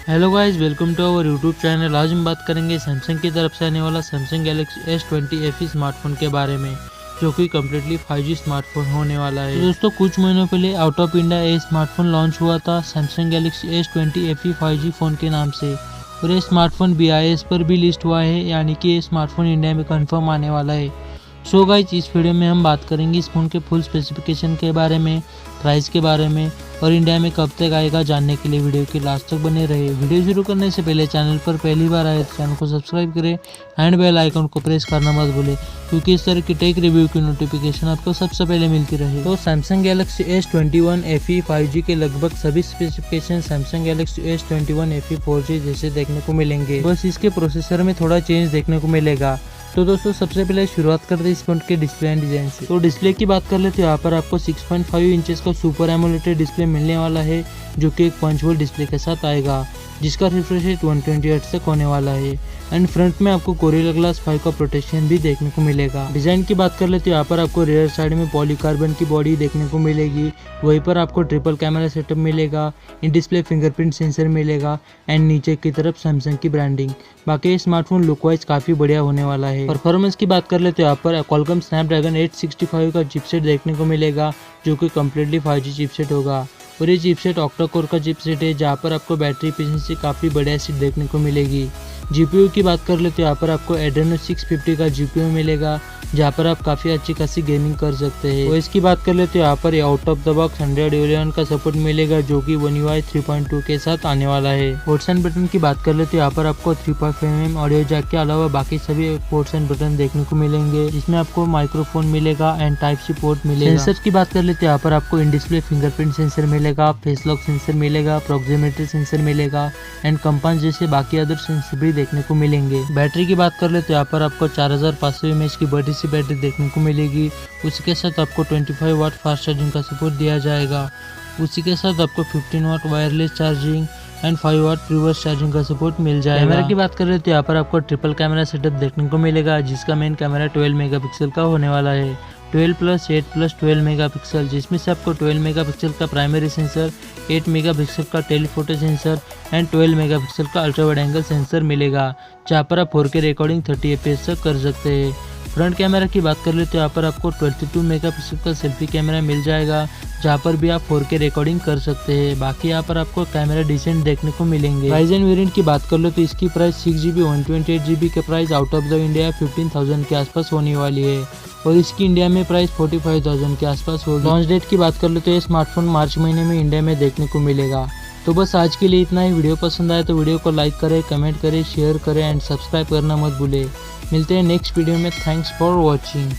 Hello guys, welcome to our YouTube channel. आज हम बात करेंगे सैमसंग की तरफ से आने वाला Samsung Galaxy S20 FE smartphone के बारे में, जो कि कम्प्लीटली 5G स्मार्टफोन होने वाला है। तो दोस्तों, कुछ महीनों पहले आउट ऑफ इंडिया ये स्मार्टफोन लॉन्च हुआ था Samsung Galaxy S20 FE 5G phone के नाम से, और ये स्मार्टफोन BIS पर भी लिस्ट हुआ है, यानी कि ये स्मार्टफोन इंडिया में कन्फर्म आने वाला है। सो गाइस, इस वीडियो में हम बात करेंगे इस फ़ोन के फुल स्पेसिफिकेशन के बारे में, प्राइस के बारे में, और इंडिया में कब तक आएगा जानने के लिए वीडियो के लास्ट तक बने रहे। वीडियो शुरू करने से पहले चैनल पर पहली बार आए तो चैनल को सब्सक्राइब करें एंड बेल आइकन को प्रेस करना मत भूलें, क्योंकि इस तरह की टेक रिव्यू की नोटिफिकेशन आपको सबसे पहले मिलती रहे। तो Samsung Galaxy S21 FE 5G के लगभग सभी specification Samsung Galaxy S21 FE 4G जैसे देखने को मिलेंगे, बस इसके प्रोसेसर में थोड़ा चेंज देखने को मिलेगा। तो दोस्तों, सबसे पहले शुरुआत करते हैं इस फोन के डिस्प्ले एंड डिजाइन से। तो डिस्प्ले की बात कर लेते हैं। यहाँ पर आपको 6.5 इंचेस का सुपर एमोलेड डिस्प्ले मिलने वाला है, जो कि एक पंच होल डिस्प्ले के साथ आएगा, जिसका रिफ्रेश रेट 120 हर्ट्ज तक होने वाला है। एंड फ्रंट में आपको गोरिल्ला ग्लास 5 का प्रोटेक्शन भी देखने को मिलेगा। डिजाइन की बात कर लेते हैं। यहाँ पर आपको रियर साइड में पॉलीकार्बन की बॉडी देखने को मिलेगी, वहीं पर आपको ट्रिपल कैमरा सेटअप मिलेगा, इन डिस्प्ले फिंगरप्रिंट सेंसर मिलेगा, एंड नीचे की तरफ सैमसंग की ब्रांडिंग। बाकी ये स्मार्टफोन लुक वाइज काफी बढ़िया होने वाला है। परफॉर्मेंस की बात कर लेते हैं। यहाँ पर क्वालकॉम स्नैपड्रैगन 865 का चिपसेट देखने को मिलेगा, जो कि कम्प्लीटली 5G चिपसेट होगा, और ये चिपसेट ऑक्टा कोर का चिपसेट है, जहाँ पर आपको बैटरी एफिशिएंसी काफ़ी बढ़िया सीट देखने को मिलेगी। जीपीयू की बात कर लेते हैं। यहाँ पर आपको एड्रेनो 650 का जीपीयू मिलेगा, जहाँ पर आप काफ़ी अच्छी खासी गेमिंग कर सकते हैं। ओएस की बात कर लेते हैं। यहाँ पर आउट ऑफ द बॉक्स 111 का सपोर्ट मिलेगा, जो कि One UI 3.2 के साथ आने वाला है। पोर्ट्स एंड बटन की बात कर लेते हैं। यहाँ पर आपको 3.5mm ऑडियो जैक के अलावा बाकी सभी पोर्ट्स एंड बटन देखने को मिलेंगे, जिसमें आपको माइक्रोफोन मिलेगा एंड टाइप सी पोर्ट मिलेगा। सेंसर की बात कर लेते हैं। यहाँ पर आपको इन डिस्प्ले फिंगरप्रिंट सेंसर मिलेगा, फेस लॉक सेंसर मिलेगा, प्रॉक्सिमिटी सेंसर मिलेगा, एंड कंपास जैसे बाकी अदर सेंसर भी देखने को मिलेंगे। बैटरी की बात कर ले तो यहाँ पर आपको 4500 mAh की बड़ी सी बैटरी देखने को मिलेगी। उसी के साथ आपको 25 वाट फास्ट चार्जिंग का सपोर्ट दिया जाएगा। उसी के साथ आपको 15 watt wireless charging and 5 watt reverse charging का सपोर्ट मिल जाएगा। कैमरा की बात कर ले तो यहाँ पर आपको ट्रिपल कैमरा सेटअप देखने को मिलेगा, जिसका मेन कैमरा 12 मेगापिक्सल का होने वाला है। 12+8+12 मेगापिक्सल, जिसमें से आपको 12 मेगापिक्सल का प्राइमरी सेंसर, 8 मेगापिक्सल का टेलीफोटो सेंसर एंड 12 मेगापिक्सल का अल्ट्रा वाइड एंगल सेंसर मिलेगा, जहाँ पर आप 4K रिकॉर्डिंग 30 fps तक कर सकते हैं। फ्रंट कैमरा की बात कर ले तो यहाँ पर आपको 22 मेगापिक्सल का सेल्फी कैमरा मिल जाएगा, जहाँ पर भी आप 4K रिकॉर्डिंग कर सकते हैं। बाकी यहाँ पर आपको कैमरा डिसेंट देखने को मिलेंगे। प्राइस एंड वेरिएंट की बात कर लो तो इसकी प्राइस 6GB 128GB के price out of the India 15,000 के आसपास होने वाली है, और इसकी इंडिया में प्राइस 45,000 के आसपास होगी। लॉन्च डेट की बात कर ले तो ये स्मार्टफोन मार्च महीने में इंडिया में देखने को मिलेगा। तो बस आज के लिए इतना ही। वीडियो पसंद आए तो वीडियो को लाइक करें, कमेंट करें, शेयर करें एंड सब्सक्राइब करना मत भूलें। मिलते हैं नेक्स्ट वीडियो में। Thanks for watching.